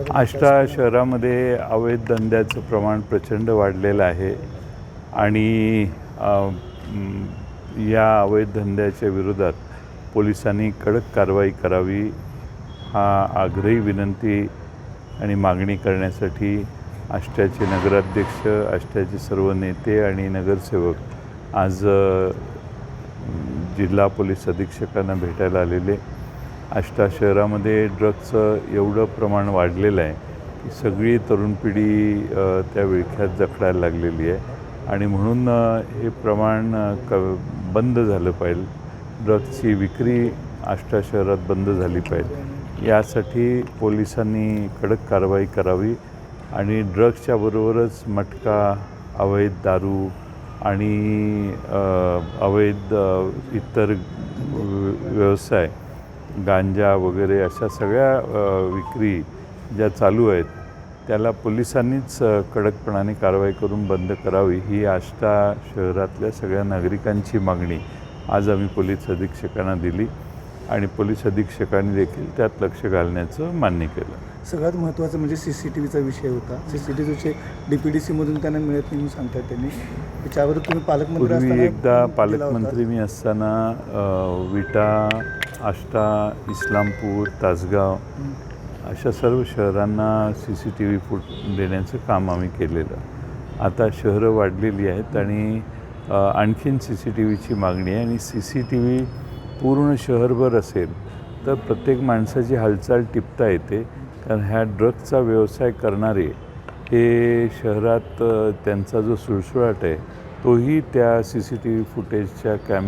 आष्टा शहरामध्ये अवैध धंद्याचं प्रमाण प्रचंड वाढलेलं आहे आणि या अवैध धंद्याच्या विरोधात पोलिसांनी कडक कारवाई करावी हा आग्रही विनंती आणि मागणी करण्यासाठी आष्ट्याचे नगराध्यक्ष, आष्ट्याचे सर्व नेते आणि नगरसेवक आज जिल्हा पोलीस अधीक्षकांना भेटायला आलेले. आष्टा शहरामध्ये ड्रग्सचं एवढं प्रमाण वाढलेलं आहे की सगळी तरुण पिढी त्या विळख्यात जखडायला लागलेली आहे आणि म्हणून हे प्रमाण बंद झालं पाहिजे. ड्रग्सची विक्री आष्टा शहरात बंद झाली पाहिजे. यासाठी पोलिसांनी कडक कारवाई करावी आणि ड्रग्सच्या बरोबरच मटका, अवैध दारू आणि अवैध इतर व्यवसाय, गांजा वगैरे अशा सगळ्या विक्री ज्या चालू आहेत त्याला पोलिसांनीच कडकपणाने कारवाई करून बंद करावी ही आष्टा शहरातल्या सगळ्या नागरिकांची मागणी आज आम्ही पोलीस अधीक्षकांना दिली आणि पोलीस अधीक्षकांनी देखील त्यात लक्ष घालण्याचं मान्य केलं. सगळ्यात महत्त्वाचं म्हणजे CCTVचा विषय होता. CCTVचे DPDCमधून त्यांना मिळत नाही म्हणून सांगतात त्यांनी. त्याच्यावर तुम्ही पालकमंत्री पूर्वी एकदा पालकमंत्री मी असताना विटा, आष्टा, इस्लामपूर, तासगाव अशा सर्व शहरांना CCTV फूट देण्याचं काम आम्ही केलेलं. आता शहरं वाढलेली आहेत आणि आणखीन CCTVची मागणी आहे आणि CCTV पूर्ण शहरभर असेल तर प्रत्येक माणसाची हालचाल टिपता येते. कारण ह्या ड्रग्सचा व्यवसाय करणारे हे शहरात त्यांचा जो सुळसुळाट आहे तोही त्या CCTV फुटेजच्या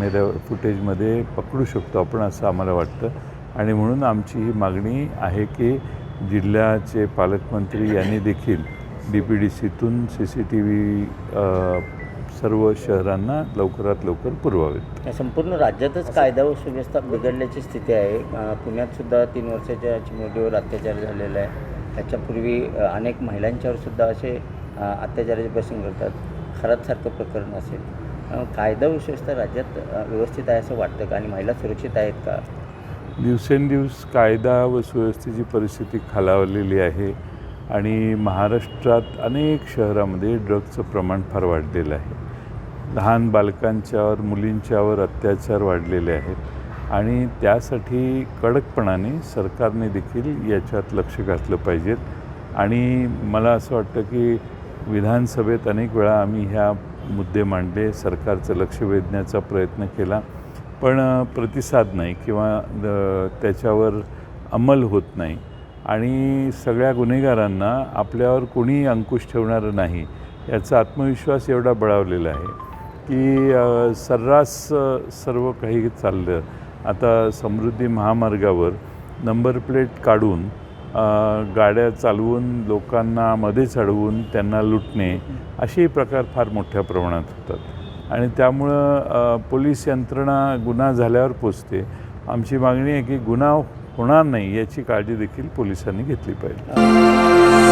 फुटेजमध्ये पकडू शकतो आपण असं आम्हाला वाटतं आणि म्हणून आमची ही मागणी आहे की जिल्ह्याचे पालकमंत्री यांनी देखील DPDCतून CCTV सर्व शहरांना लवकरात लवकर पुरवावेत. संपूर्ण राज्यातच कायदा व सुव्यवस्था बिघडल्याची स्थिती आहे. पुण्यातसुद्धा 3 वर्षाच्या चिमुरडीवर अत्याचार झालेला आहे. त्याच्यापूर्वी अनेक महिलांच्यावर सुद्धा असे अत्याचाराचे प्रसंग घडतात. खरातसारखं प्रकरण असेल. कायदा व सुव्यवस्था राज्यात व्यवस्थित आहे असं वाटतं का आणि महिला सुरक्षित आहेत का? दिवसेंदिवस कायदा व सुव्यवस्थेची परिस्थिती खालावलेली आहे आणि महाराष्ट्रात अनेक शहरामध्ये ड्रग्सचं प्रमाण फार वाढलेलं आहे. लहान बालकांच्यावर, मुलींच्यावर अत्याचार वाढलेले आहेत आणि त्यासाठी कडकपणाने सरकारने देखील याच्यात लक्ष घातलं पाहिजेत. आणि मला असं वाटतं की विधानसभेत अनेक वेळा आम्ही ह्या मुद्दे मांडले, सरकारचं लक्ष वेधण्याचा प्रयत्न केला, पण प्रतिसाद नाही किंवा त्याच्यावर अंमल होत नाही आणि सगळ्या गुन्हेगारांना आपल्यावर कोणीही अंकुश ठेवणारं नाही याचा आत्मविश्वास एवढा बळावलेला आहे की सर्रास सर्व काही चाललं. आता समृद्धी महामार्गावर नंबर प्लेट काढून गाड्या चालवून लोकांना मध्येच अडवून त्यांना लुटणे असेही प्रकार फार मोठ्या प्रमाणात होतात आणि त्यामुळं पोलीस यंत्रणा गुन्हा झाल्यावर पोचते. आमची मागणी आहे की गुन्हा होणार नाही याची काळजी देखील पोलिसांनी घेतली पाहिजे.